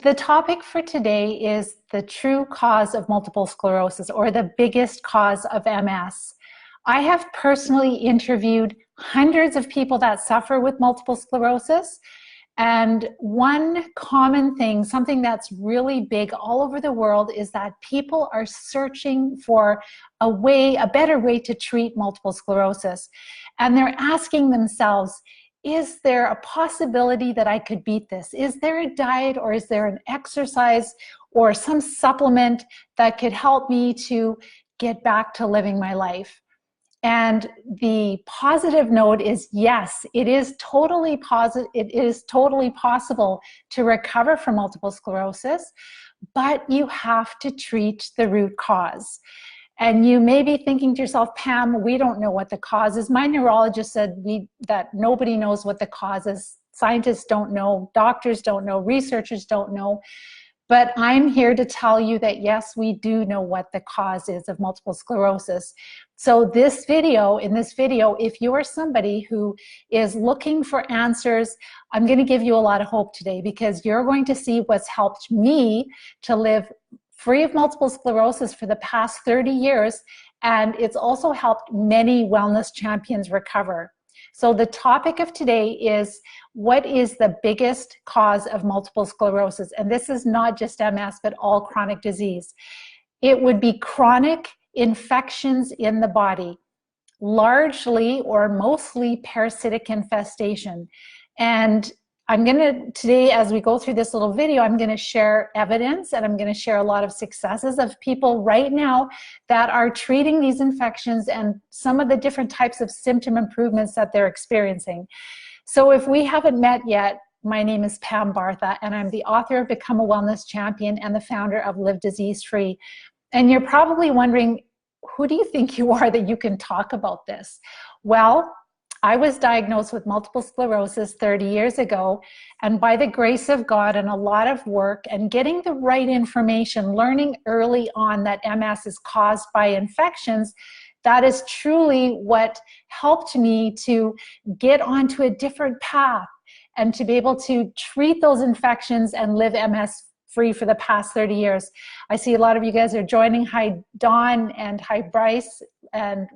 The topic for today is the true cause of multiple sclerosis, or the biggest cause of MS. I have personally interviewed hundreds of people that suffer with multiple sclerosis, and one common thing, something that's really big all over the world, is that people are searching for a better way to treat multiple sclerosis. And they're asking themselves, is there a possibility that I could beat this? Is there a diet, or is there an exercise or some supplement that could help me to get back to living my life? And the positive note is, yes, it is totally possible to recover from multiple sclerosis, but you have to treat the root cause. And you may be thinking to yourself, Pam, we don't know what the cause is. My neurologist said that nobody knows what the cause is. Scientists don't know, doctors don't know, researchers don't know. But I'm here to tell you that yes, we do know what the cause is of multiple sclerosis. So in this video, if you are somebody who is looking for answers, I'm going to give you a lot of hope today, because you're going to see what's helped me to live free of multiple sclerosis for the past 30 years, and it's also helped many wellness champions recover. So the topic of today is, what is the biggest cause of multiple sclerosis? And this is not just MS, but all chronic disease. It would be chronic infections in the body, largely or mostly parasitic infestation. And today, as we go through this little video, I'm going to share evidence, and I'm going to share a lot of successes of people right now that are treating these infections and some of the different types of symptom improvements that they're experiencing. So if we haven't met yet, my name is Pam Bartha, and I'm the author of Become a Wellness Champion and the founder of Live Disease Free. And you're probably wondering, who do you think you are that you can talk about this? Well, I was diagnosed with multiple sclerosis 30 years ago, and by the grace of God and a lot of work and getting the right information, learning early on that MS is caused by infections, that is truly what helped me to get onto a different path and to be able to treat those infections and live MS free for the past 30 years. I see a lot of you guys are joining. Hi, Dawn, and hi, Bryce, and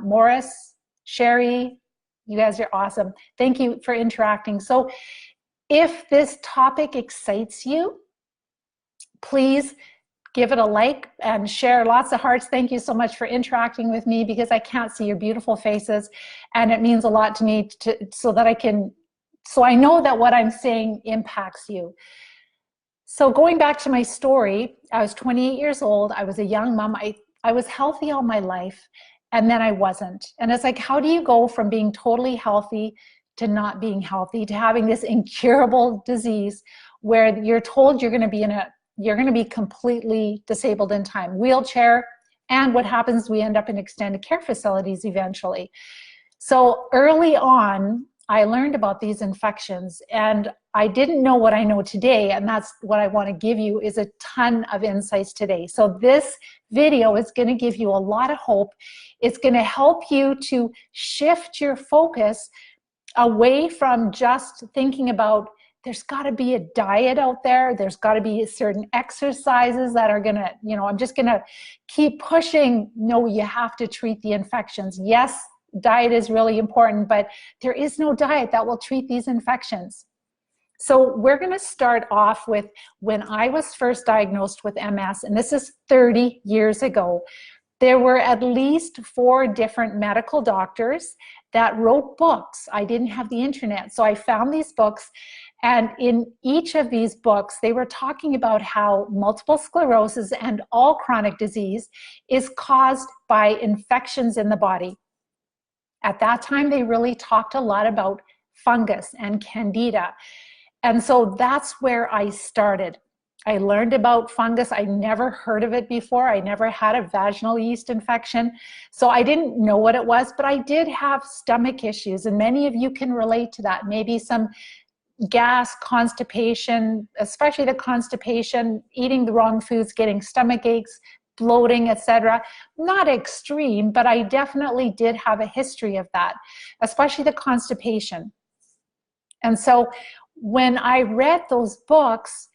Morris, Sherry. You guys are awesome. Thank you for interacting. So if this topic excites you, please give it a like and share. Lots of hearts. Thank you so much for interacting with me, because I can't see your beautiful faces, and it means a lot to me so I know that what I'm saying impacts you. So going back to my story, I was 28 years old. I was a young mom. I was healthy all my life, and then I wasn't. And it's like, how do you go from being totally healthy to not being healthy, to having this incurable disease where you're told you're going to be completely disabled in time, wheelchair, and what happens, we end up in extended care facilities eventually. So early on, I learned about these infections, and I didn't know what I know today, and that's what I want to give you, is a ton of insights today. So this video is going to give you a lot of hope. It's going to help you to shift your focus away from just thinking about, there's got to be a diet out there, there's got to be certain exercises that are going to, I'm just going to keep pushing. No, you have to treat the infections. Yes, diet is really important, but there is no diet that will treat these infections. So we're going to start off with when I was first diagnosed with MS, and this is 30 years ago. There were at least 4 different medical doctors that wrote books. I didn't have the internet, so I found these books, and in each of these books, they were talking about how multiple sclerosis and all chronic disease is caused by infections in the body. At that time, they really talked a lot about fungus and candida. And so that's where I started. I learned about fungus. I never heard of it before. I never had a vaginal yeast infection. So I didn't know what it was, but I did have stomach issues. And many of you can relate to that. Maybe some gas, constipation, especially the constipation, eating the wrong foods, getting stomach aches, bloating, etc. Not extreme, but I definitely did have a history of that, especially the constipation. And so when I read those books,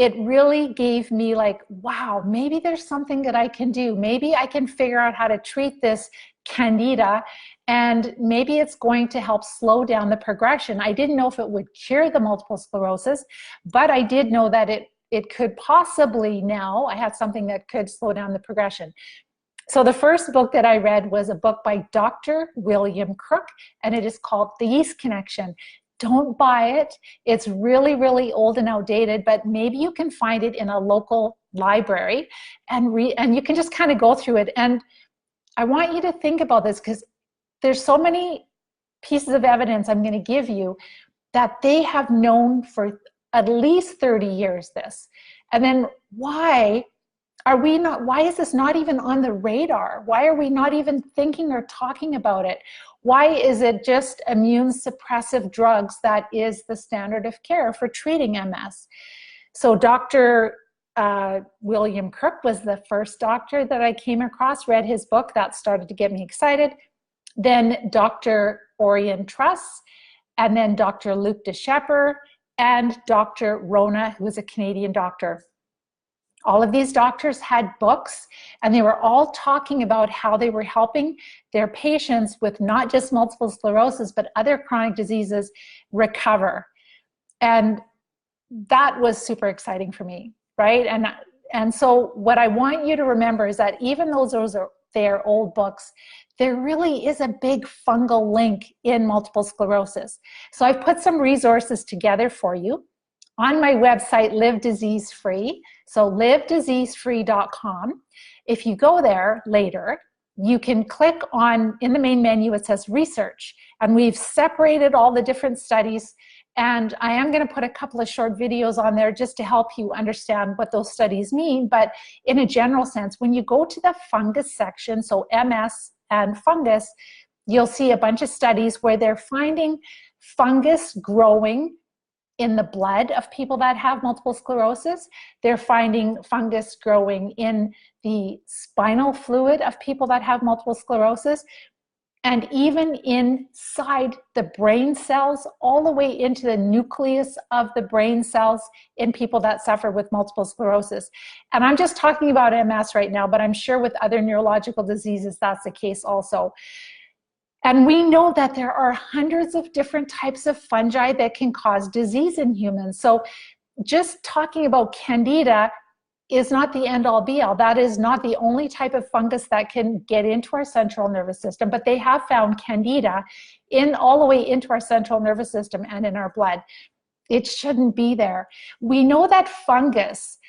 it really gave me like, wow, maybe there's something that I can do. Maybe I can figure out how to treat this candida, and maybe it's going to help slow down the progression. I didn't know if it would cure the multiple sclerosis, but I did know that it could possibly, now I had something that could slow down the progression. So the first book that I read was a book by Dr. William Crook, and it is called The Yeast Connection. Don't buy it. It's really, really old and outdated, but maybe you can find it in a local library and you can just kind of go through it. And I want you to think about this, because there's so many pieces of evidence I'm going to give you that they have known for at least 30 years this. And then why is this not even on the radar? Why are we not even thinking or talking about it? Why is it just immune suppressive drugs that is the standard of care for treating MS? So Dr. William Crook was the first doctor that I came across, read his book, that started to get me excited. Then Dr. Orion Truss, and then Dr. Luc de Schepper, and Dr. Rona, who is a Canadian doctor. All of these doctors had books, and they were all talking about how they were helping their patients with not just multiple sclerosis, but other chronic diseases recover. And that was super exciting for me, right? And so what I want you to remember is that even though they're old books, there really is a big fungal link in multiple sclerosis. So I've put some resources together for you on my website, Live Disease Free. So livediseasefree.com. If you go there later, you can click on, in the main menu, it says research, and we've separated all the different studies, and I am going to put a couple of short videos on there just to help you understand what those studies mean. But in a general sense, when you go to the fungus section, so MS and fungus, you'll see a bunch of studies where they're finding fungus growing in the blood of people that have multiple sclerosis. They're finding fungus growing in the spinal fluid of people that have multiple sclerosis, and even inside the brain cells, all the way into the nucleus of the brain cells in people that suffer with multiple sclerosis. And I'm just talking about MS right now, but I'm sure with other neurological diseases, that's the case also. And we know that there are hundreds of different types of fungi that can cause disease in humans. So just talking about candida is not the end-all be-all. That is not the only type of fungus that can get into our central nervous system, but they have found candida all the way into our central nervous system and in our blood. It shouldn't be there. We know that fungus,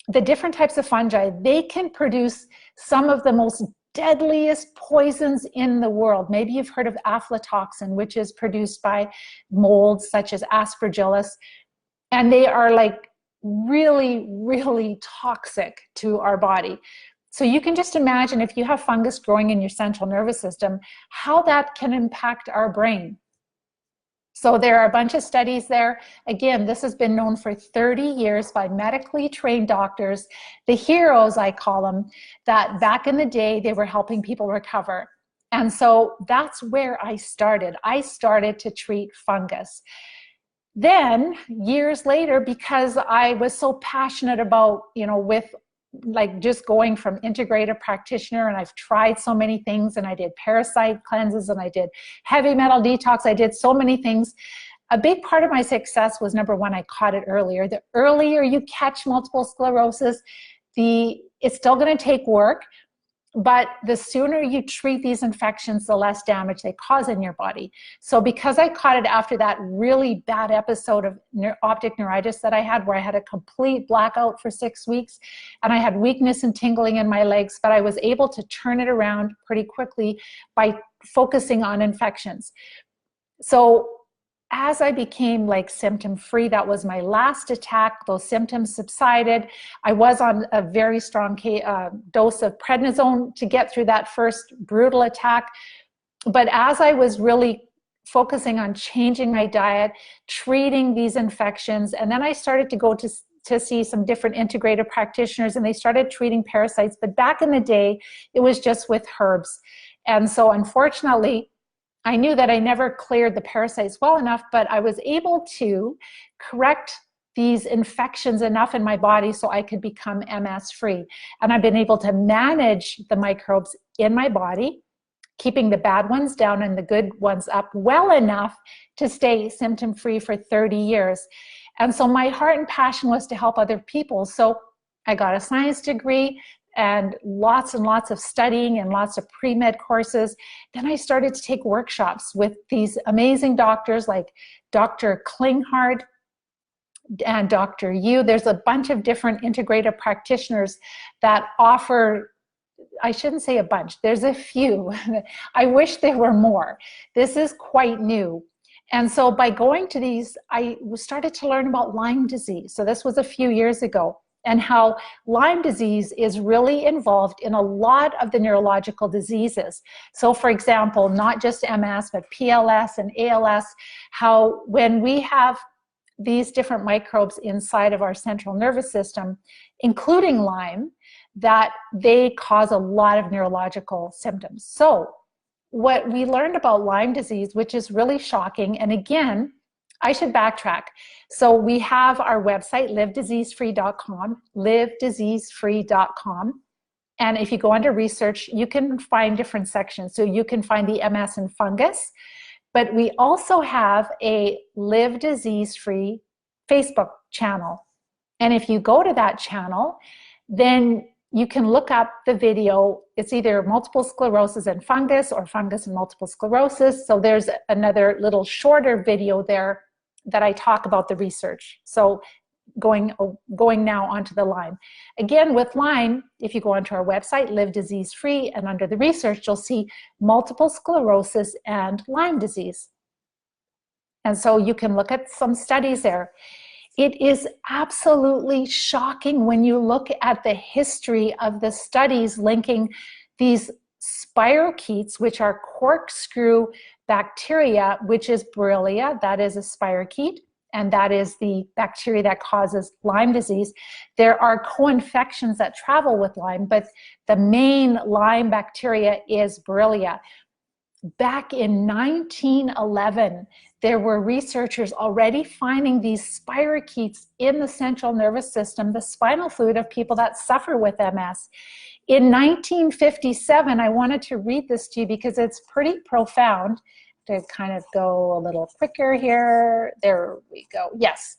the different types of fungi, they can produce some of the most deadliest poisons in the world. Maybe you've heard of aflatoxin, which is produced by molds such as aspergillus, and they are like really, really toxic to our body. So you can just imagine if you have fungus growing in your central nervous system, how that can impact our brain. So there are a bunch of studies there. Again, this has been known for 30 years by medically trained doctors, the heroes, I call them, that back in the day, they were helping people recover. And so that's where I started. I started to treat fungus. Then years later, because I was so passionate about, with like just going from integrative practitioner, and I've tried so many things, and I did parasite cleanses, and I did heavy metal detox, I did so many things. A big part of my success was, number one, I caught it earlier. The earlier you catch multiple sclerosis, it's still going to take work, but the sooner you treat these infections, the less damage they cause in your body. So because I caught it after that really bad episode of optic neuritis that I had, where I had a complete blackout for 6 weeks, and I had weakness and tingling in my legs, but I was able to turn it around pretty quickly by focusing on infections. So as I became like symptom free, that was my last attack, those symptoms subsided. I was on a very strong dose of prednisone to get through that first brutal attack. But as I was really focusing on changing my diet, treating these infections, and then I started to go to see some different integrative practitioners, and they started treating parasites. But back in the day, it was just with herbs. And so unfortunately, I knew that I never cleared the parasites well enough, but I was able to correct these infections enough in my body so I could become MS free. And I've been able to manage the microbes in my body, keeping the bad ones down and the good ones up well enough to stay symptom free for 30 years. And so my heart and passion was to help other people. So I got a science degree and lots of studying and lots of pre-med courses. Then I started to take workshops with these amazing doctors like Dr. Klinghardt and Dr. Yu. There's a bunch of different integrative practitioners that offer, I shouldn't say a bunch, there's a few. I wish there were more. This is quite new. And so by going to these, I started to learn about Lyme disease. So this was a few years ago, and how Lyme disease is really involved in a lot of the neurological diseases. So for example, not just MS, but PLS and ALS, how when we have these different microbes inside of our central nervous system, including Lyme, that they cause a lot of neurological symptoms. So what we learned about Lyme disease, which is really shocking, and again, I should backtrack. So we have our website, livediseasefree.com, livediseasefree.com. And if you go under research, you can find different sections. So you can find the MS and fungus, but we also have a Live Disease Free Facebook channel. And if you go to that channel, then you can look up the video. It's either multiple sclerosis and fungus or fungus and multiple sclerosis. So there's another little shorter video there that I talk about the research. So going now onto the Lyme. Again, with Lyme, if you go onto our website, Live Disease Free, and under the research, you'll see multiple sclerosis and Lyme disease. And so you can look at some studies there. It is absolutely shocking when you look at the history of the studies linking these spirochetes, which are corkscrew bacteria, which is Borrelia, that is a spirochete, and that is the bacteria that causes Lyme disease. There are co-infections that travel with Lyme, but the main Lyme bacteria is Borrelia. Back in 1911, there were researchers already finding these spirochetes in the central nervous system, the spinal fluid of people that suffer with MS. In 1957, I wanted to read this to you because it's pretty profound. To kind of go a little quicker here. There we go. Yes.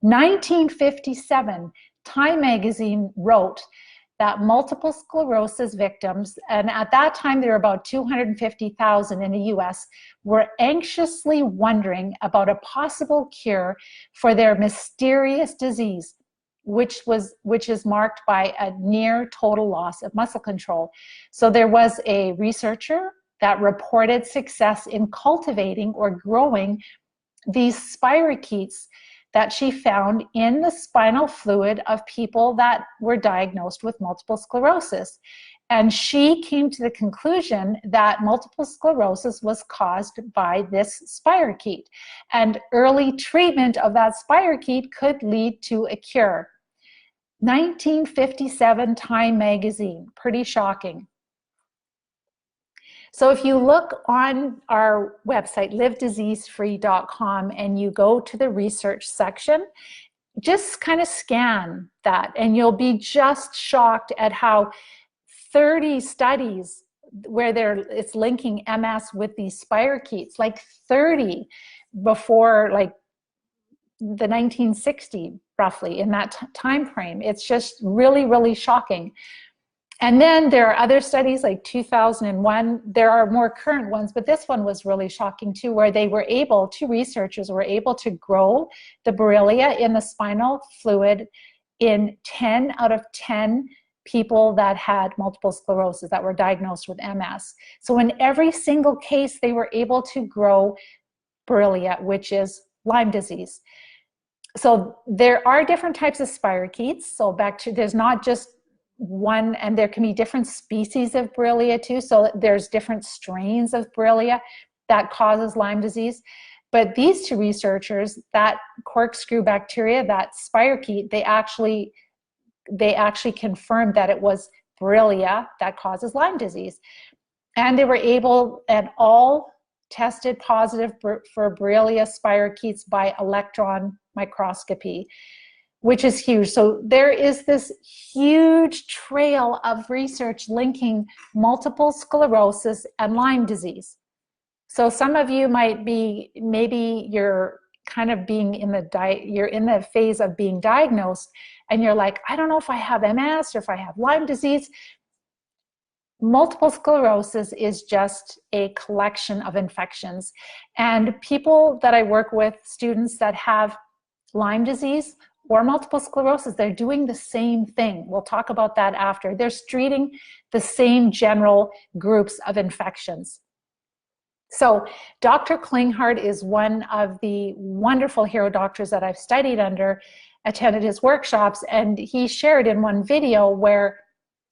1957, Time magazine wrote that multiple sclerosis victims, and at that time there were about 250,000 in the US, were anxiously wondering about a possible cure for their mysterious disease, which is marked by a near total loss of muscle control. So there was a researcher that reported success in cultivating or growing these spirochetes that she found in the spinal fluid of people that were diagnosed with multiple sclerosis. And she came to the conclusion that multiple sclerosis was caused by this spirochete. And early treatment of that spirochete could lead to a cure. 1957 Time magazine, pretty shocking. So if you look on our website, livediseasefree.com, and you go to the research section, just kind of scan that and you'll be just shocked at how 30 studies where it's linking MS with these spirochetes, like 30 before like the 1960s, roughly in that time frame. It's just really, really shocking. And then there are other studies like 2001. There are more current ones, but this one was really shocking too, where they were able, two researchers were able to grow the Borrelia in the spinal fluid in 10 out of 10 people that had multiple sclerosis that were diagnosed with MS. So in every single case, they were able to grow Borrelia, which is Lyme disease. So there are different types of spirochetes. So there's not just one, and there can be different species of Borrelia too. So there's different strains of Borrelia that causes Lyme disease. But these two researchers, that corkscrew bacteria, that spirochete, they actually confirmed that it was Borrelia that causes Lyme disease. And they were able, and all tested positive for Borrelia spirochetes by electron microscopy, which is huge. So there is this huge trail of research linking multiple sclerosis and Lyme disease. So some of you might be, maybe you're kind of being in you're in the phase of being diagnosed, and you're like, I don't know if I have MS or if I have Lyme disease. Multiple sclerosis is just a collection of infections. And people that I work with, students that have Lyme disease or multiple sclerosis, they're doing the same thing. We'll talk about that after. They're treating the same general groups of infections. So Dr. Klinghardt is one of the wonderful hero doctors that I've studied under, attended his workshops, and he shared in one video where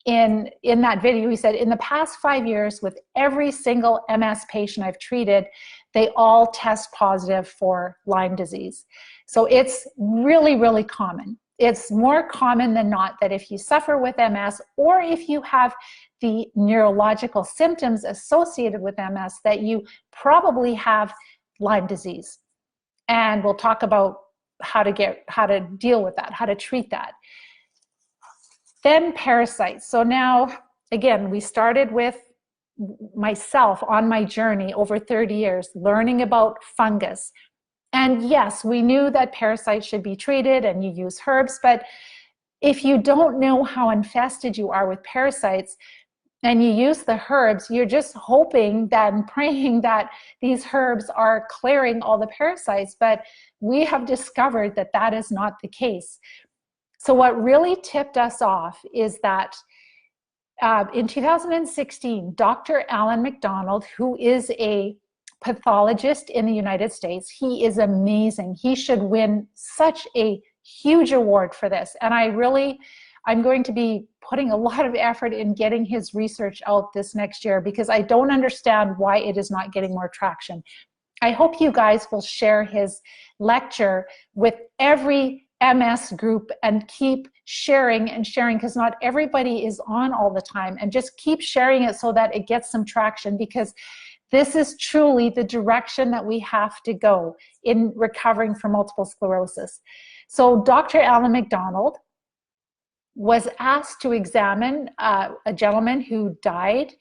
in that video, he said, in the past 5 years, with every single MS patient I've treated, they all test positive for Lyme disease. So it's really, really common. It's more common than not that if you suffer with MS, or if you have the neurological symptoms associated with MS, that you probably have Lyme disease. And we'll talk about how to deal with that, how to treat that. Then parasites. So now, again, we started with myself on my journey over 30 years, learning about fungus. And yes, we knew that parasites should be treated and you use herbs, but if you don't know how infested you are with parasites and you use the herbs, you're just hoping that and praying that these herbs are clearing all the parasites, but we have discovered that that is not the case. So what really tipped us off is that in 2016, Dr. Alan McDonald, who is a pathologist in the United States, he is amazing. He should win such a huge award for this. And I'm going to be putting a lot of effort in getting his research out this next year, because I don't understand why it is not getting more traction. I hope you guys will share his lecture with every MS group and keep sharing and sharing, because not everybody is on all the time, and just keep sharing it so that it gets some traction, because this is truly the direction that we have to go in recovering from multiple sclerosis. So Dr. Alan McDonald was asked to examine a gentleman who died,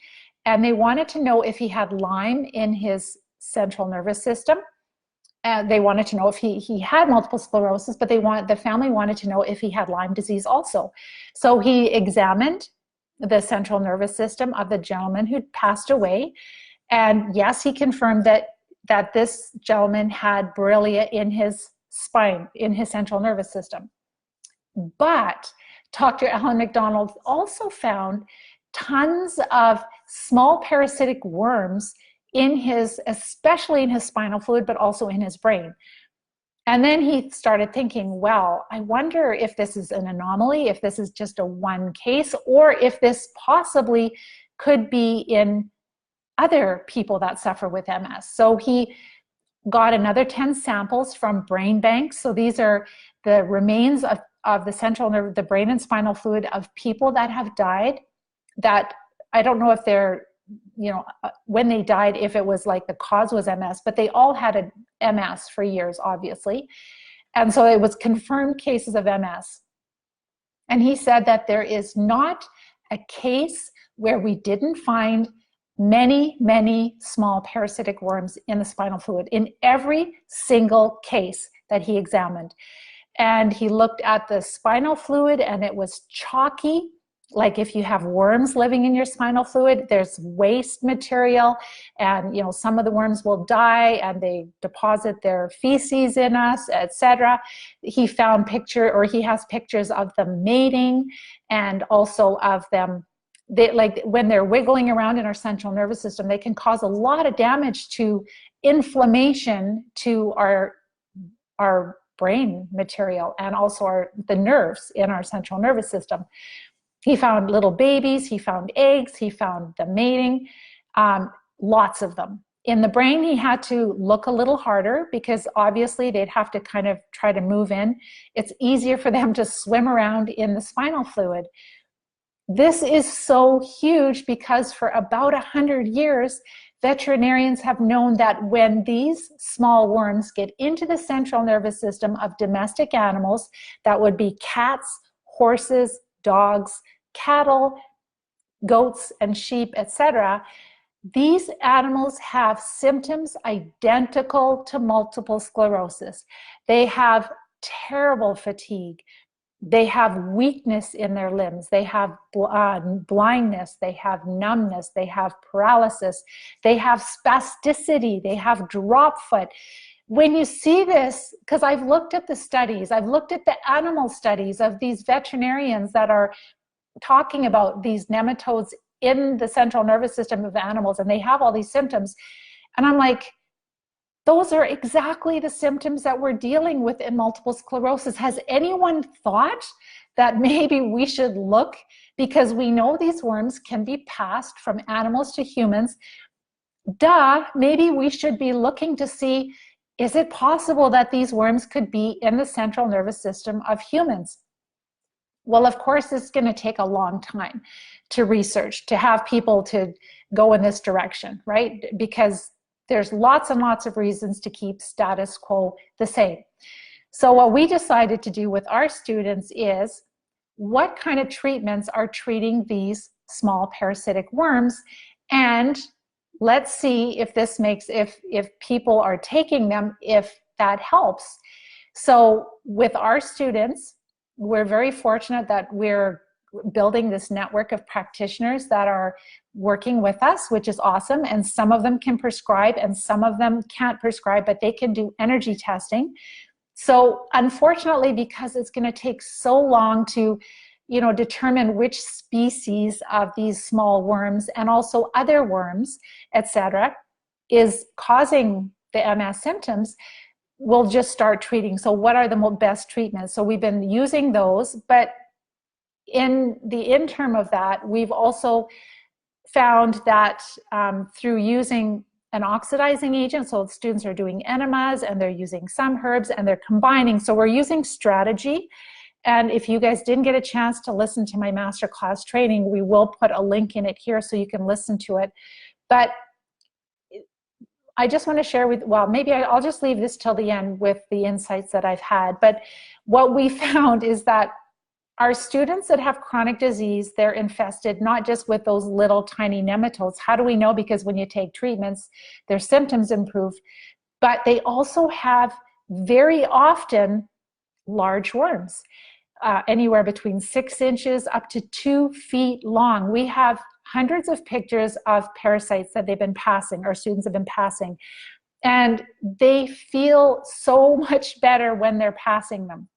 and they wanted to know if he had Lyme in his central nervous system. And they wanted to know if he had multiple sclerosis, but the family wanted to know if he had Lyme disease also. So he examined the central nervous system of the gentleman who passed away. And yes, he confirmed that this gentleman had Borrelia in his spine, in his central nervous system. But Dr. Alan McDonald also found tons of small parasitic worms especially in his spinal fluid, but also in his brain. And then he started thinking, well, I wonder if this is an anomaly, if this is just a one case, or if this possibly could be in other people that suffer with MS. So he got another 10 samples from brain banks. So these are the remains of the central nerve, the brain and spinal fluid of people that have died, that I don't know if they're, when they died, if it was like the cause was MS, but they all had a MS for years, obviously. And so it was confirmed cases of MS. And he said that there is not a case where we didn't find many, many small parasitic worms in the spinal fluid, in every single case that he examined. And he looked at the spinal fluid, and it was chalky. Like if you have worms living in your spinal fluid, there's waste material, and some of the worms will die and they deposit their feces in us, etc. He found he has pictures of them mating, and also of them, when they're wiggling around in our central nervous system, they can cause a lot of damage to inflammation to our brain material, and also the nerves in our central nervous system. He found little babies, he found eggs, he found the mating, lots of them. In the brain, he had to look a little harder, because obviously they'd have to kind of try to move in. It's easier for them to swim around in the spinal fluid. This is so huge, because for about 100 years, veterinarians have known that when these small worms get into the central nervous system of domestic animals, that would be cats, horses, dogs, cattle, goats and sheep, etc., these animals have symptoms identical to multiple sclerosis. They have terrible fatigue. They have weakness in their limbs. They have blindness. They have numbness. They have paralysis. They have spasticity. They have drop foot. When you see this, because I've looked at the studies, I've looked at the animal studies of these veterinarians that are talking about these nematodes in the central nervous system of animals, and they have all these symptoms. And I'm like, those are exactly the symptoms that we're dealing with in multiple sclerosis. Has anyone thought that maybe we should look, because we know these worms can be passed from animals to humans? Maybe we should be looking to see, is it possible that these worms could be in the central nervous system of humans? Well, of course, it's going to take a long time to research, to have people to go in this direction, right? Because there's lots and lots of reasons to keep status quo the same. So what we decided to do with our students is, what kind of treatments are treating these small parasitic worms? And let's see if this makes, if people are taking them, if that helps. So with our students, we're very fortunate that we're building this network of practitioners that are working with us, which is awesome. And some of them can prescribe and some of them can't prescribe, but they can do energy testing. So unfortunately, because it's going to take so long to, determine which species of these small worms and also other worms, etc., is causing the MS symptoms, we'll just start treating. So what are the best treatments? So we've been using those, but in the interim of that, we've also found that through using an oxidizing agent, so students are doing enemas and they're using some herbs and they're combining. So we're using strategy. And if you guys didn't get a chance to listen to my masterclass training, we will put a link in it here so you can listen to it. But I just want to share with, well, maybe I'll just leave this till the end with the insights that I've had. But what we found is that our students that have chronic disease, they're infested not just with those little tiny nematodes. How do we know? Because when you take treatments, their symptoms improve. But they also have very often large worms, anywhere between 6 inches up to 2 feet long. We have hundreds of pictures of parasites that they've been passing, our students have been passing, and they feel so much better when they're passing them.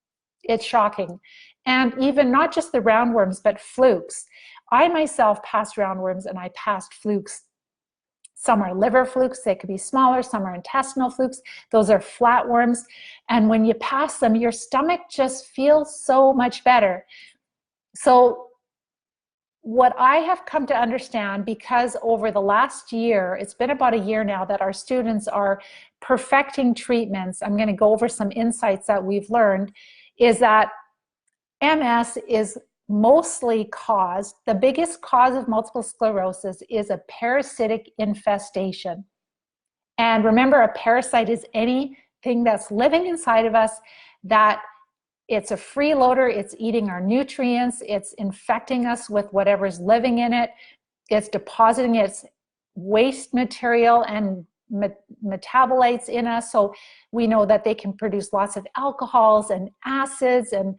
It's shocking. And even not just the roundworms, but flukes. I myself passed roundworms and I passed flukes. Some are liver flukes, they could be smaller, some are intestinal flukes. Those are flatworms. And when you pass them, your stomach just feels so much better. So what I have come to understand, because over the last year, it's been about a year now that our students are perfecting treatments, I'm going to go over some insights that we've learned, is that MS is mostly caused, the biggest cause of multiple sclerosis is a parasitic infestation. And remember, a parasite is anything that's living inside of us that it's a freeloader, it's eating our nutrients, it's infecting us with whatever's living in it, it's depositing its waste material and metabolites in us. So we know that they can produce lots of alcohols and acids and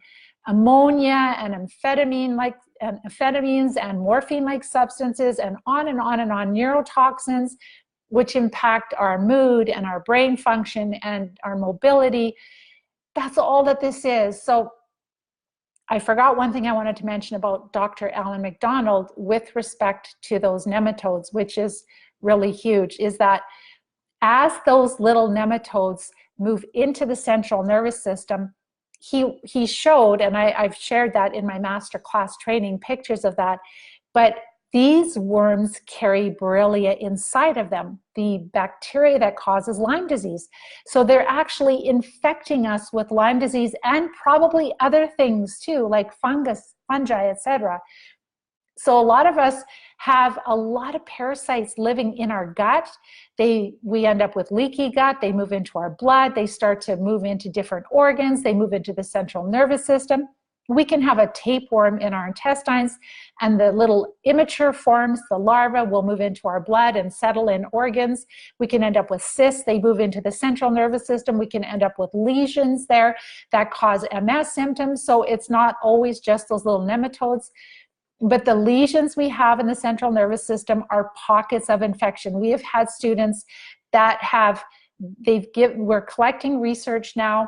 ammonia and amphetamines and morphine-like substances, and on and on and on, neurotoxins, which impact our mood and our brain function and our mobility. That's all that this is. So I forgot one thing I wanted to mention about Dr. Alan McDonald with respect to those nematodes, which is really huge, is that as those little nematodes move into the central nervous system, he showed, and I've shared that in my master class training, pictures of that, but these worms carry Borrelia inside of them, the bacteria that causes Lyme disease. So they're actually infecting us with Lyme disease and probably other things too, like fungi, etc. So a lot of us have a lot of parasites living in our gut. We end up with leaky gut. They move into our blood. They start to move into different organs. They move into the central nervous system. We can have a tapeworm in our intestines, and the little immature forms, the larvae, will move into our blood and settle in organs. We can end up with cysts. They move into the central nervous system. We can end up with lesions there that cause MS symptoms. So it's not always just those little nematodes. But the lesions we have in the central nervous system are pockets of infection. We have had students that we're collecting research now.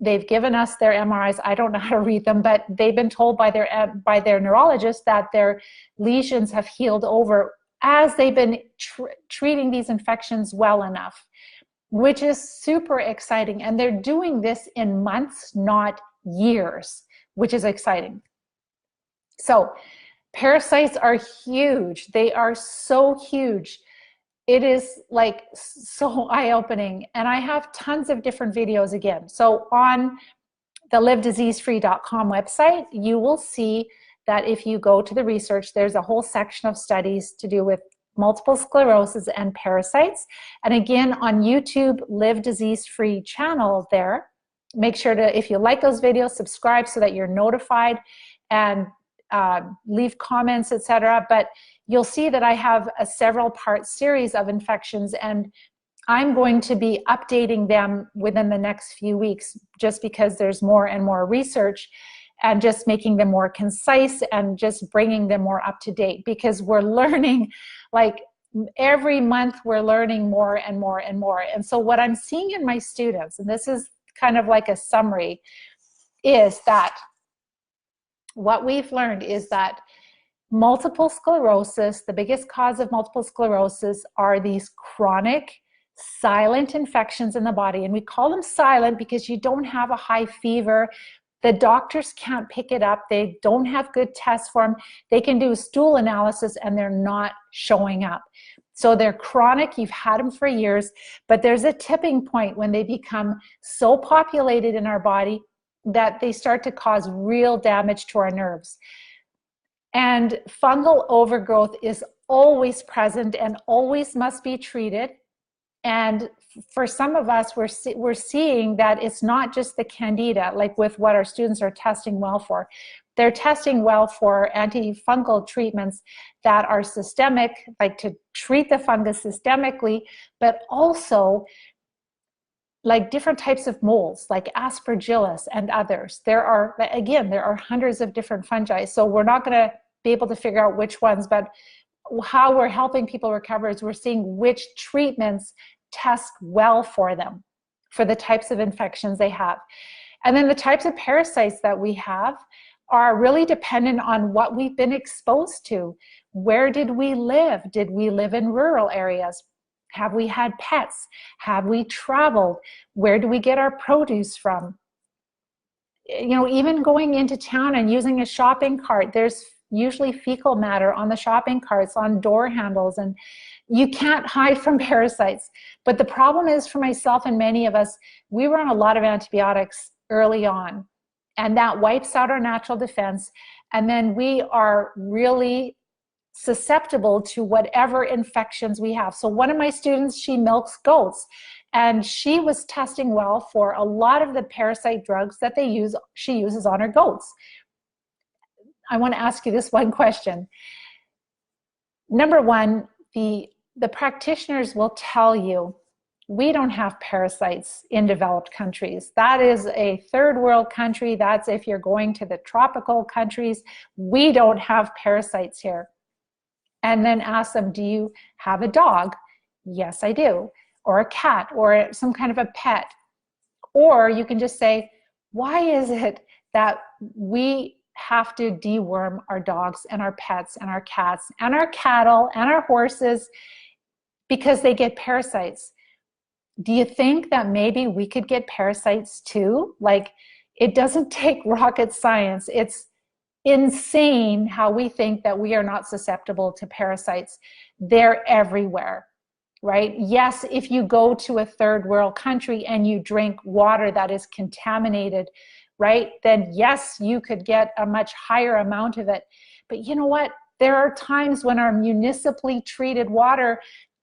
They've given us their MRIs. I don't know how to read them, but they've been told by their neurologist that their lesions have healed over as they've been treating these infections well enough, which is super exciting. And they're doing this in months, not years, which is exciting. So parasites are huge. They are so huge. It is like so eye-opening. And I have tons of different videos again. So on the livediseasefree.com website, you will see that if you go to the research, there's a whole section of studies to do with multiple sclerosis and parasites. And again, on YouTube, Live Disease Free channel there. Make sure to, if you like those videos, subscribe so that you're notified, and leave comments, etc. But you'll see that I have a several-part series of infections, and I'm going to be updating them within the next few weeks, just because there's more and more research, and just making them more concise and just bringing them more up to date, because we're learning, like every month we're learning more and more and more. And so what I'm seeing in my students, and this is kind of like a summary, is that what we've learned is that multiple sclerosis, the biggest cause of multiple sclerosis, are these chronic silent infections in the body. And we call them silent because you don't have a high fever. The doctors can't pick it up. They don't have good tests for them. They can do a stool analysis and they're not showing up. So they're chronic. You've had them for years, but there's a tipping point when they become so populated in our body that they start to cause real damage to our nerves. And fungal overgrowth is always present and always must be treated. And for some of us, we're seeing that it's not just the candida, like with what our students are testing well for. They're testing well for antifungal treatments that are systemic, like to treat the fungus systemically, but also like different types of molds, like aspergillus and others. There are hundreds of different fungi. So we're not going to be able to figure out which ones, but how we're helping people recover is we're seeing which treatments test well for them, for the types of infections they have. And then the types of parasites that we have are really dependent on what we've been exposed to. Where did we live? Did we live in rural areas? Have we had pets? Have we traveled? Where do we get our produce from? You know, even going into town and using a shopping cart, there's usually fecal matter on the shopping carts, on door handles, and you can't hide from parasites. But the problem is, for myself and many of us, we were on a lot of antibiotics early on, and that wipes out our natural defense, and then we are really susceptible to whatever infections we have. So one of my students, she milks goats, and she was testing well for a lot of the parasite drugs that she uses on her goats. I want to ask you this one question. Number one, the practitioners will tell you, we don't have parasites in developed countries. That is a third world country. That's if you're going to the tropical countries. We don't have parasites here. And then ask them, do you have a dog? Yes, I do. Or a cat, or some kind of a pet. Or you can just say, why is it that we have to deworm our dogs and our pets and our cats and our cattle and our horses because they get parasites? Do you think that maybe we could get parasites too? Like, it doesn't take rocket science. It's insane how we think that we are not susceptible to parasites. They're everywhere, right? Yes, if you go to a third world country and you drink water that is contaminated, right, then yes, you could get a much higher amount of it. But you know what? There are times when our municipally treated water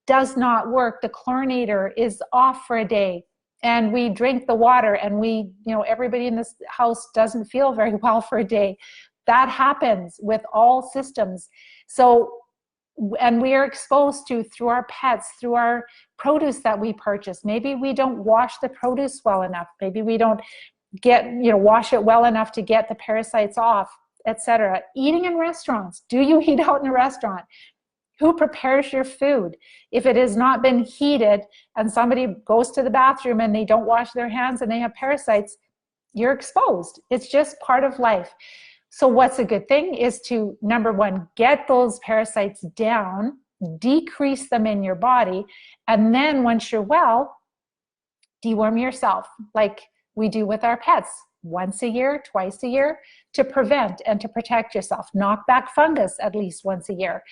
does not work. The chlorinator is off for a day, and we drink the water, and we, you know, everybody in this house doesn't feel very well for a day. That happens with all systems. So, and we are exposed to, through our pets, through our produce that we purchase. Maybe we don't wash the produce well enough. Maybe we don't wash it well enough to get the parasites off, etc. Eating in restaurants. Do you eat out in a restaurant? Who prepares your food? If it has not been heated and somebody goes to the bathroom and they don't wash their hands and they have parasites, you're exposed. It's just part of life. So what's a good thing is to, number one, get those parasites down, decrease them in your body, and then once you're well, deworm yourself like we do with our pets, once a year, twice a year, to prevent and to protect yourself. Knock back fungus at least once a year.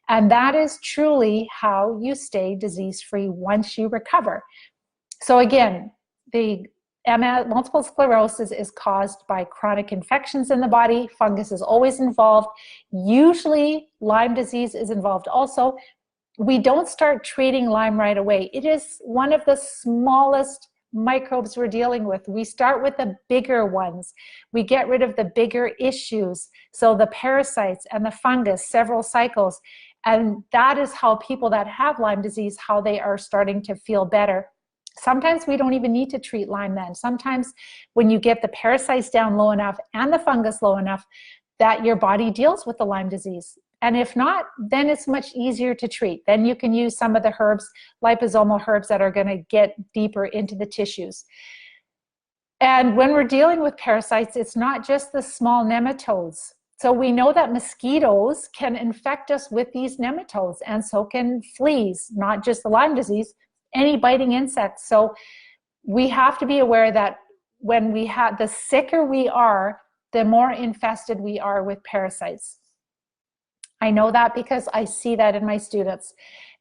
And that is truly how you stay disease-free once you recover. So again, the multiple sclerosis is caused by chronic infections in the body. Fungus is always involved. Usually Lyme disease is involved also. We don't start treating Lyme right away. It is one of the smallest microbes we're dealing with. We start with the bigger ones. We get rid of the bigger issues. So the parasites and the fungus, several cycles. And that is how people that have Lyme disease, how they are starting to feel better. Sometimes we don't even need to treat Lyme then. Sometimes when you get the parasites down low enough and the fungus low enough that your body deals with the Lyme disease. And if not, then it's much easier to treat. Then you can use some of the herbs, liposomal herbs, that are going to get deeper into the tissues. And when we're dealing with parasites, it's not just the small nematodes. So we know that mosquitoes can infect us with these nematodes, and so can fleas, not just the Lyme disease, any biting insects. So we have to be aware that when we have, the sicker we are, the more infested we are with parasites. I know that because I see that in my students,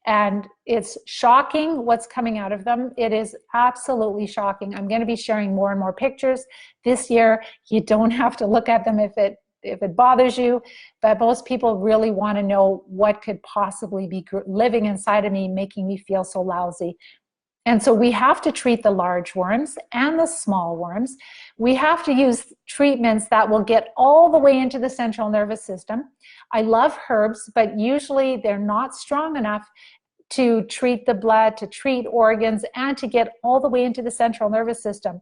and it's shocking what's coming out of them. It is absolutely shocking. I'm going to be sharing more and more pictures this year. You don't have to look at them if it bothers you, but most people really want to know what could possibly be living inside of me, making me feel so lousy. And so we have to treat the large worms and the small worms. We have to use treatments that will get all the way into the central nervous system. I love herbs, but usually they're not strong enough to treat the blood, to treat organs, and to get all the way into the central nervous system.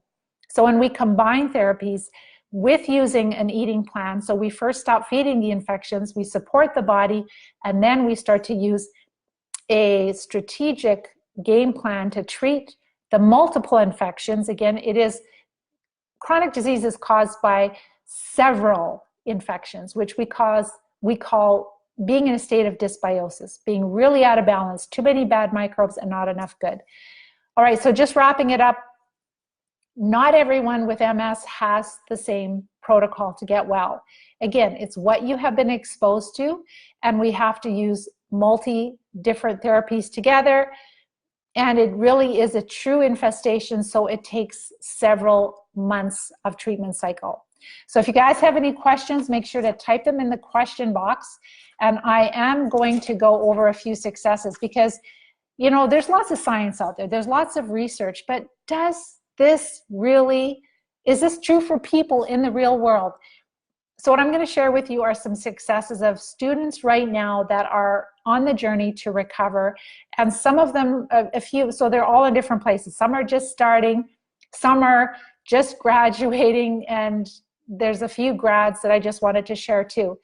So when we combine therapies with using an eating plan, so we first stop feeding the infections, we support the body, and then we start to use a strategic game plan to treat the multiple infections. Again, chronic disease is caused by several infections, which we call being in a state of dysbiosis, being really out of balance, too many bad microbes and not enough good. All right, so just wrapping it up, not everyone with MS has the same protocol to get well. Again, it's what you have been exposed to, and we have to use different therapies together. And it really is a true infestation, so it takes several months of treatment cycle. So if you guys have any questions, make sure to type them in the question box. And I am going to go over a few successes because, you know, there's lots of science out there. There's lots of research, but is this true for people in the real world? So what I'm going to share with you are some successes of students right now that are on the journey to recover. And some of them, a few, so they're all in different places. Some are just starting, some are just graduating, and there's a few grads that I just wanted to share too.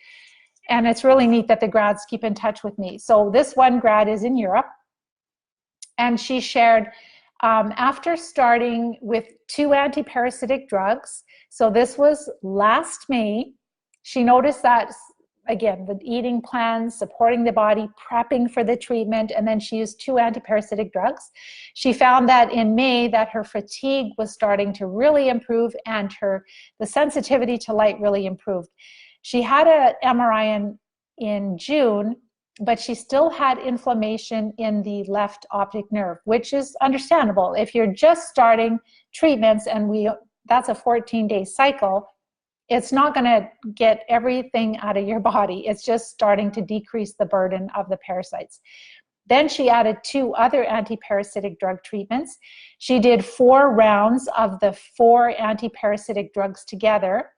And it's really neat that the grads keep in touch with me. So this one grad is in Europe, and she shared after starting with 2 anti-parasitic drugs, so this was last May, she noticed that, again, the eating plan, supporting the body, prepping for the treatment, and then she used 2 anti-parasitic drugs. She found that in May that her fatigue was starting to really improve, and the sensitivity to light really improved. She had an MRI in June, but she still had inflammation in the left optic nerve, which is understandable. If you're just starting treatments, and that's a 14-day cycle, It's not going to get everything out of your body. It's just starting to decrease the burden of the parasites. Then she added 2 other anti-parasitic drug treatments. She did 4 rounds of the 4 anti-parasitic drugs together.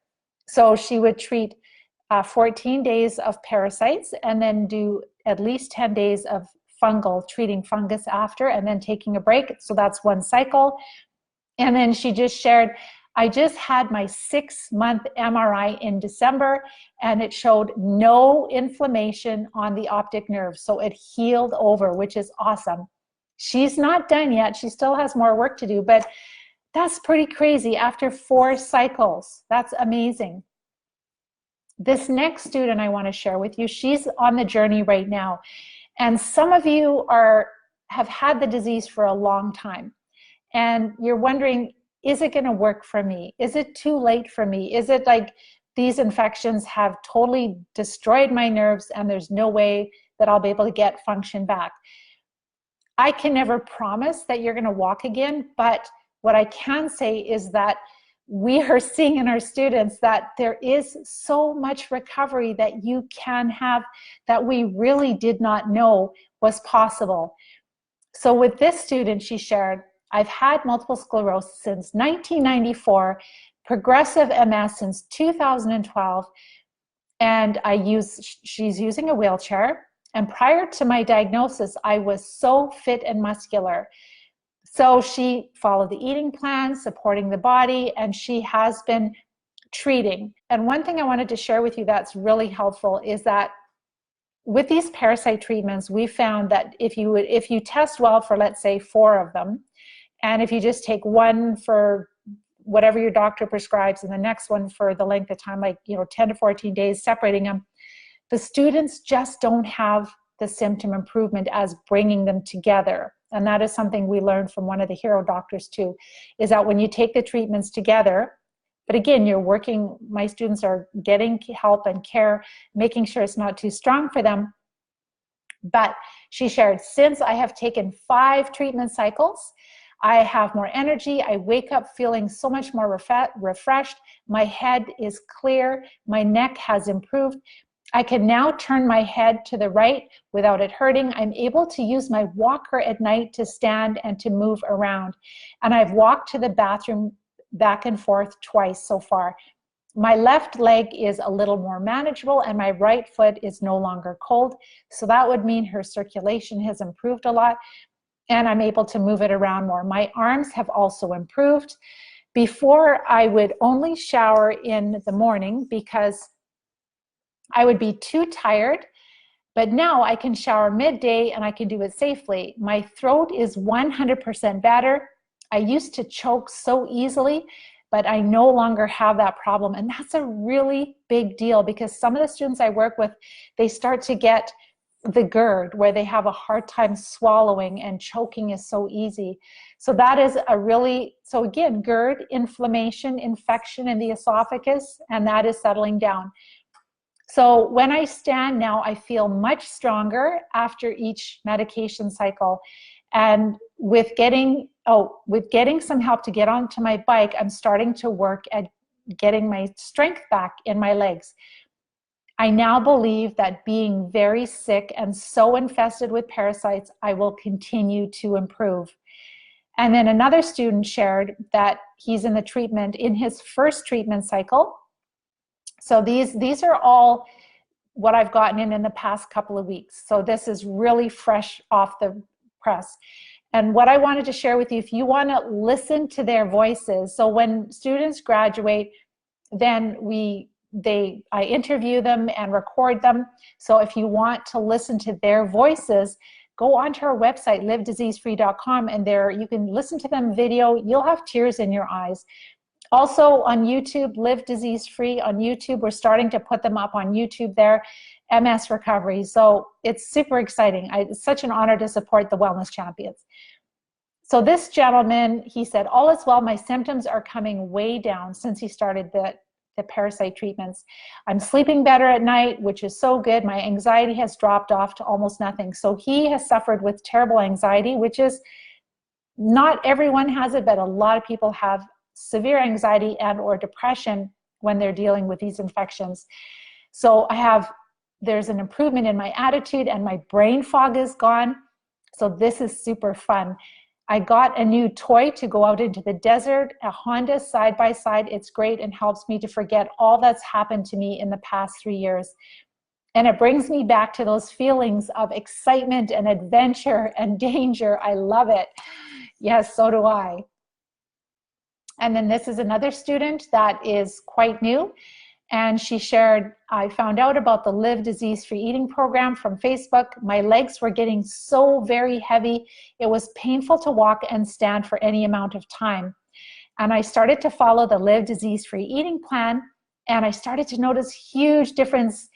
So she would treat 14 days of parasites and then do at least 10 days of fungal, treating fungus after, and then taking a break. So that's 1 cycle. And then she just shared, I just had my 6-month MRI in December, and it showed no inflammation on the optic nerve. So it healed over, which is awesome. She's not done yet. She still has more work to do, but that's pretty crazy after 4 cycles. That's amazing. This next student I want to share with you, she's on the journey right now. And some of you have had the disease for a long time. And you're wondering, is it going to work for me? Is it too late for me? Is it like these infections have totally destroyed my nerves and there's no way that I'll be able to get function back? I can never promise that you're going to walk again, but what I can say is that we are seeing in our students that there is so much recovery that you can have that we really did not know was possible. So with this student, she shared, I've had multiple sclerosis since 1994, progressive MS since 2012, and she's using a wheelchair. And prior to my diagnosis, I was so fit and muscular. So she followed the eating plan, supporting the body, and she has been treating. And one thing I wanted to share with you that's really helpful is that with these parasite treatments, we found that if you test well for, let's say, 4 of them, and if you just take 1 for whatever your doctor prescribes and the next one for the length of time, like 10 to 14 days, separating them, the students just don't have the symptom improvement as bringing them together. And that is something we learned from one of the hero doctors too, is that when you take the treatments together, but again, my students are getting help and care, making sure it's not too strong for them. But she shared, since I have taken 5 treatment cycles, I have more energy. I wake up feeling so much more refreshed. My head is clear. My neck has improved. I can now turn my head to the right without it hurting. I'm able to use my walker at night to stand and to move around. And I've walked to the bathroom back and forth twice so far. My left leg is a little more manageable and my right foot is no longer cold. So that would mean her circulation has improved a lot and I'm able to move it around more. My arms have also improved. Before, I would only shower in the morning because I would be too tired, but now I can shower midday and I can do it safely. My throat is 100% better. I used to choke so easily, but I no longer have that problem. And that's a really big deal because some of the students I work with, they start to get the GERD where they have a hard time swallowing and choking is so easy. So that is so again, GERD, inflammation, infection in the esophagus, and that is settling down. So when I stand now, I feel much stronger after each medication cycle. And with getting some help to get onto my bike, I'm starting to work at getting my strength back in my legs. I now believe that being very sick and so infested with parasites, I will continue to improve. And then another student shared that he's in the treatment in his first treatment cycle. So these are all what I've gotten in the past couple of weeks. So this is really fresh off the press. And what I wanted to share with you, if you want to listen to their voices, so when students graduate, then I interview them and record them. So if you want to listen to their voices, go onto our website, livediseasefree.com, and there you can listen to them video. You'll have tears in your eyes. Also on YouTube, Live Disease Free on YouTube. We're starting to put them up on YouTube there, MS Recovery. So it's super exciting. It's such an honor to support the Wellness Champions. So this gentleman, he said, all is well. My symptoms are coming way down since he started the parasite treatments. I'm sleeping better at night, which is so good. My anxiety has dropped off to almost nothing. So he has suffered with terrible anxiety, which is not everyone has it, but a lot of people have severe anxiety and or depression. when they're dealing with these infections. So there's an improvement in my attitude, and my brain fog is gone. So this is super fun. I got a new toy to go out into the desert, a Honda side-by-side. It's great and helps me to forget all that's happened to me in the past 3 years. And it brings me back to those feelings of excitement and adventure and danger. I love it. Yes, so do I. And then this is another student that is quite new. And she shared, I found out about the Live Disease-Free Eating program from Facebook. My legs were getting so very heavy. It was painful to walk and stand for any amount of time. And I started to follow the Live Disease-Free Eating plan. And I started to notice huge difference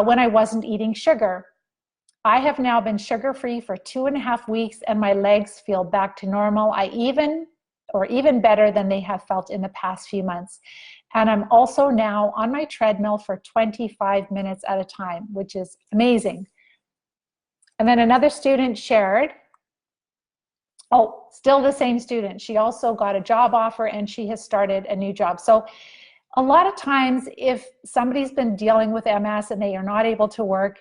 when I wasn't eating sugar. I have now been sugar-free for 2.5 weeks, and my legs feel back to normal. Even better than they have felt in the past few months. And I'm also now on my treadmill for 25 minutes at a time, which is amazing. And then another student shared, oh, still the same student. She also got a job offer and she has started a new job. So a lot of times if somebody's been dealing with MS and they are not able to work,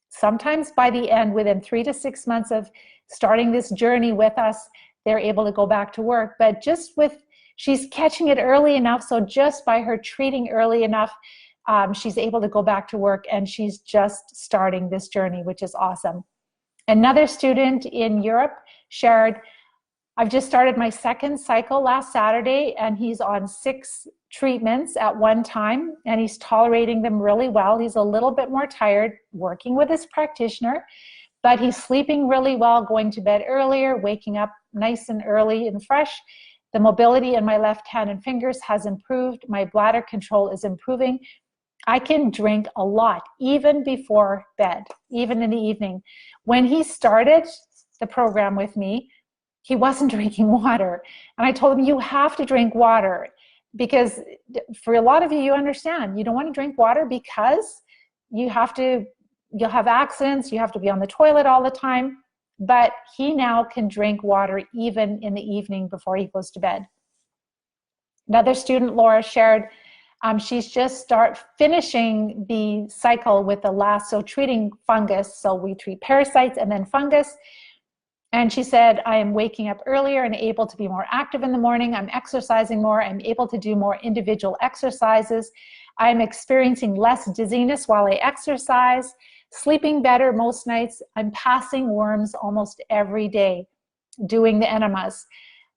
sometimes by the end, within 3 to 6 months of starting this journey with us, they're able to go back to work. But she's catching it early enough, so just by her treating early enough, she's able to go back to work, and she's just starting this journey, which is awesome. Another student in Europe shared, I've just started my 2nd cycle last Saturday, and he's on 6 treatments at one time, and he's tolerating them really well. He's a little bit more tired working with his practitioner, but he's sleeping really well, going to bed earlier, waking up nice and early and fresh. The mobility in my left hand and fingers has improved. My bladder control is improving. I can drink a lot, even before bed, even in the evening. When he started the program with me, he wasn't drinking water. And I told him, you have to drink water, because for a lot of you, you understand, you don't want to drink water because you'll have accidents, you have to be on the toilet all the time. But he now can drink water even in the evening before he goes to bed. Another student, Laura, shared she's just finishing the cycle with the last, so treating fungus. So we treat parasites and then fungus. And she said, I am waking up earlier and able to be more active in the morning. I'm exercising more. I'm able to do more individual exercises. I'm experiencing less dizziness while I exercise. Sleeping better most nights. I'm passing worms almost every day, doing the enemas.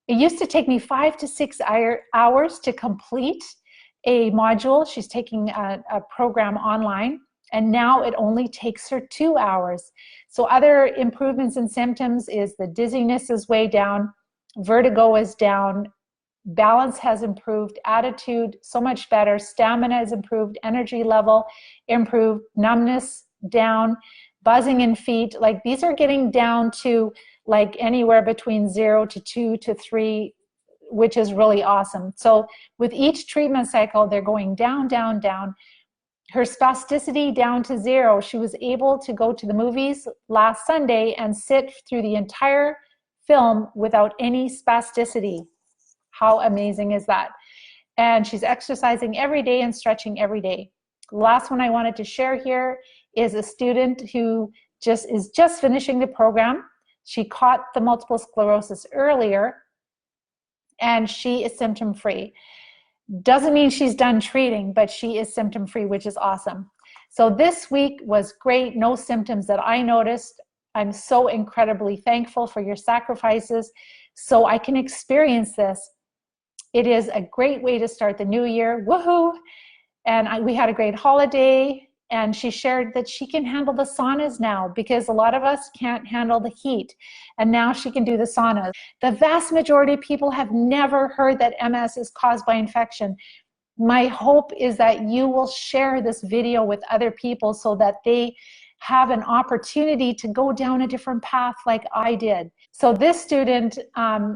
It used to take me 5 to 6 hours to complete a module. She's taking a program online, and now it only takes her 2 hours. So other improvements in symptoms is the dizziness is way down, vertigo is down, balance has improved, attitude so much better, stamina is improved, energy level improved, numbness down, buzzing in feet. Like, these are getting down to like anywhere between 0 to 2 to 3, which is really awesome. So with each treatment cycle, they're going down, down, down. Her spasticity down to 0. She was able to go to the movies last Sunday and sit through the entire film without any spasticity. How amazing is that? And she's exercising every day and stretching every day. The last one I wanted to share here is a student who is just finishing the program. She caught the multiple sclerosis earlier, and she is symptom-free. Doesn't mean she's done treating, but she is symptom-free, which is awesome. So this week was great. No symptoms that I noticed. I'm so incredibly thankful for your sacrifices so I can experience this. It is a great way to start the new year. Woohoo! And we had a great holiday, and she shared that she can handle the saunas now, because a lot of us can't handle the heat, and now she can do the saunas. The vast majority of people have never heard that MS is caused by infection. My hope is that you will share this video with other people so that they have an opportunity to go down a different path like I did. So this student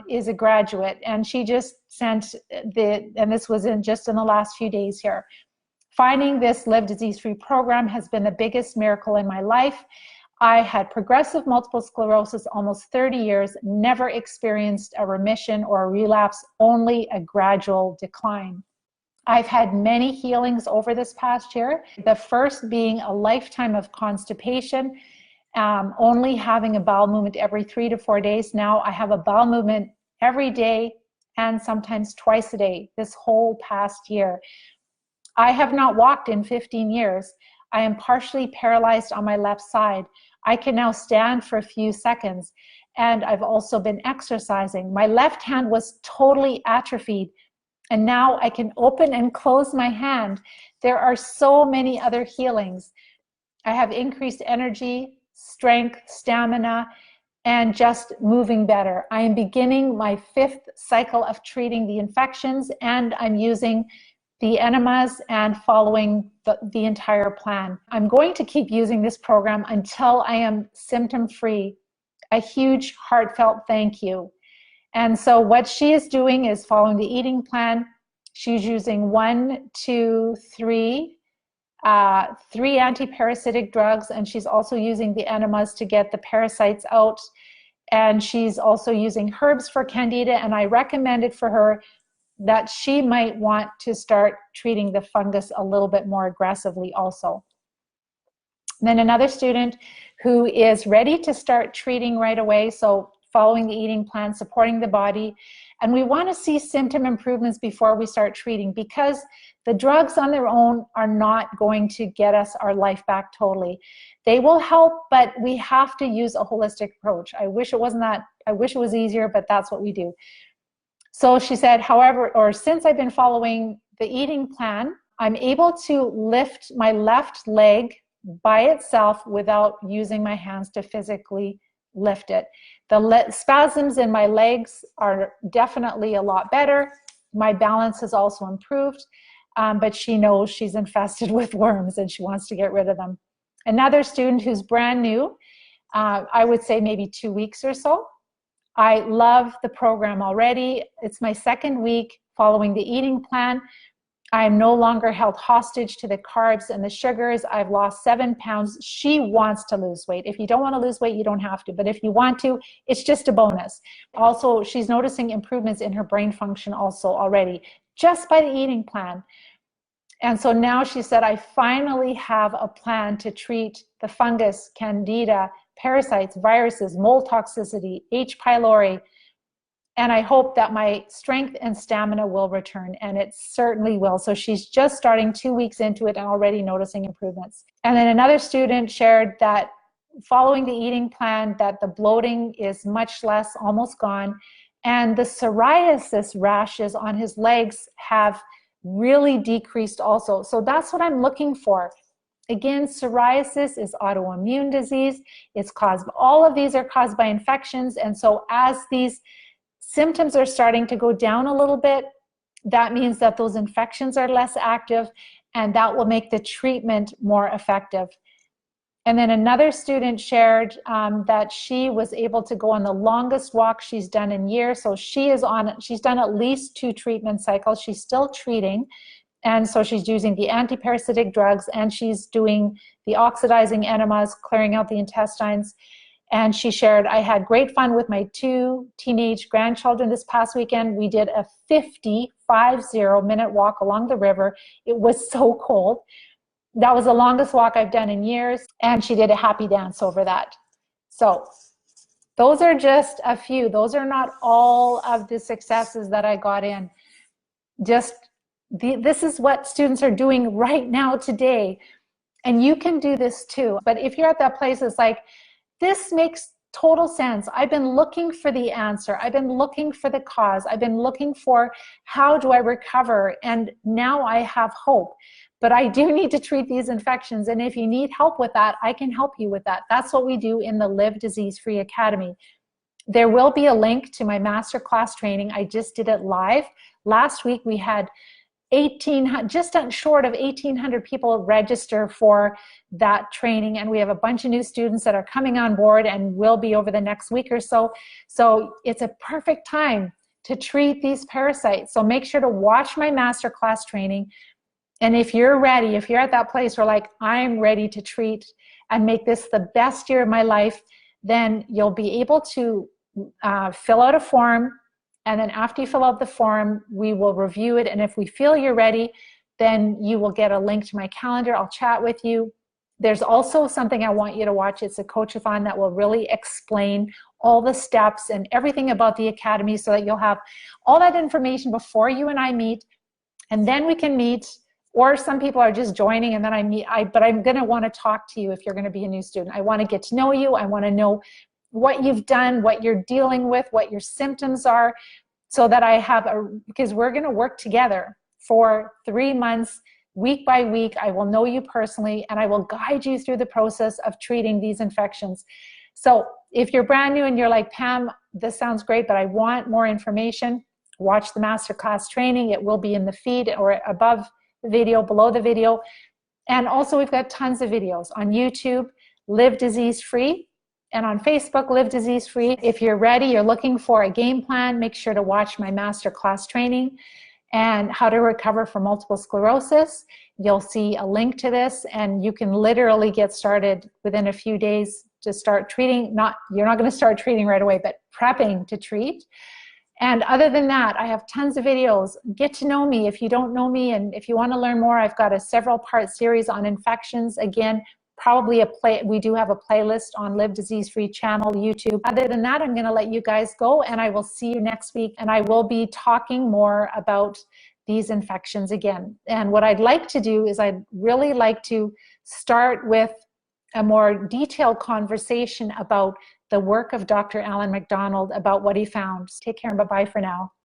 is a graduate, and she just sent and this was just in the last few days here. Finding this Live Disease-Free program has been the biggest miracle in my life. I had progressive multiple sclerosis almost 30 years, never experienced a remission or a relapse, only a gradual decline. I've had many healings over this past year. The first being a lifetime of constipation, only having a bowel movement every 3 to 4 days. Now I have a bowel movement every day and sometimes twice a day this whole past year. I have not walked in 15 years. I am partially paralyzed on my left side. I can now stand for a few seconds, and I've also been exercising. My left hand was totally atrophied, and now I can open and close my hand. There are so many other healings. I have increased energy, strength, stamina, and just moving better. I am beginning my 5th cycle of treating the infections, and I'm using the enemas and following the entire plan. I'm going to keep using this program until I am symptom-free. A huge heartfelt thank you. And so what she is doing is following the eating plan. She's using 1, 2, 3 anti-parasitic drugs, and she's also using the enemas to get the parasites out. And she's also using herbs for candida, and I recommended for her that she might want to start treating the fungus a little bit more aggressively also. And then another student who is ready to start treating right away, so following the eating plan, supporting the body, and we want to see symptom improvements before we start treating, because the drugs on their own are not going to get us our life back totally. They will help, but we have to use a holistic approach. I wish it wasn't that, I wish it was easier, but that's what we do. So she said, however, or since I've been following the eating plan, I'm able to lift my left leg by itself without using my hands to physically lift it. The spasms in my legs are definitely a lot better. My balance has also improved, but she knows she's infested with worms and she wants to get rid of them. Another student who's brand new, I would say maybe 2 weeks or so. I love the program already. It's my 2nd week following the eating plan. I am no longer held hostage to the carbs and the sugars. I've lost 7 pounds. She wants to lose weight. If you don't want to lose weight, you don't have to. But if you want to, it's just a bonus. Also, she's noticing improvements in her brain function also already, just by the eating plan. And so now she said, I finally have a plan to treat the fungus, candida, parasites, viruses, mold toxicity, H. pylori, and I hope that my strength and stamina will return, and it certainly will. So she's just starting 2 weeks into it and already noticing improvements. And then another student shared that following the eating plan, that the bloating is much less, almost gone, and the psoriasis rashes on his legs have really decreased also. So that's what I'm looking for. Again, psoriasis is autoimmune disease. It's caused, all of these are caused by infections. And so as these symptoms are starting to go down a little bit, that means that those infections are less active, and that will make the treatment more effective. And then another student shared that she was able to go on the longest walk she's done in years. So she's done at least 2 treatment cycles. She's still treating. And so she's using the anti-parasitic drugs, and she's doing the oxidizing enemas, clearing out the intestines. And she shared, I had great fun with my 2 teenage grandchildren this past weekend. We did a 50-minute walk along the river. It was so cold. That was the longest walk I've done in years. And she did a happy dance over that. So those are just a few. Those are not all of the successes that I got in. Just this is what students are doing right now today. And you can do this too. But if you're at that place, it's like, this makes total sense. I've been looking for the answer. I've been looking for the cause. I've been looking for how do I recover? And now I have hope. But I do need to treat these infections. And if you need help with that, I can help you with that. That's what we do in the Live Disease Free Academy. There will be a link to my masterclass training. I just did it live. Last week we had just short of 1,800 people register for that training, and we have a bunch of new students that are coming on board and will be over the next week or so. So it's a perfect time to treat these parasites. So make sure to watch my masterclass training. And if you're ready, if you're at that place where like, I'm ready to treat and make this the best year of my life, then you'll be able to fill out a form And then after you fill out the form, we will review it. And if we feel you're ready, then you will get a link to my calendar. I'll chat with you. There's also something I want you to watch. It's a coach-a-thon that will really explain all the steps and everything about the academy, so that you'll have all that information before you and I meet. And then we can meet, or some people are just joining and then I meet. But I'm going to want to talk to you if you're going to be a new student. I want to get to know you. I want to know what you've done, what you're dealing with, what your symptoms are, so that I have because we're going to work together for 3 months, week by week. I will know you personally, and I will guide you through the process of treating these infections. So if you're brand new and you're like, Pam, this sounds great, but I want more information, watch the masterclass training. It will be in the feed or above the video, below the video. And also we've got tons of videos on YouTube, Live Disease Free, and on Facebook, Live Disease Free. If you're ready, you're looking for a game plan, make sure to watch my masterclass training and how to recover from multiple sclerosis. You'll see a link to this, and you can literally get started within a few days to start treating. You're not going to start treating right away, but prepping to treat. And other than that, I have tons of videos. Get to know me if you don't know me, and if you want to learn more, I've got a several-part series on infections. Again, probably we do have a playlist on Live Disease Free channel, YouTube. Other than that, I'm going to let you guys go, and I will see you next week. And I will be talking more about these infections again. And what I'd like to do is I'd really like to start with a more detailed conversation about the work of Dr. Alan McDonald, about what he found. Take care and bye-bye for now.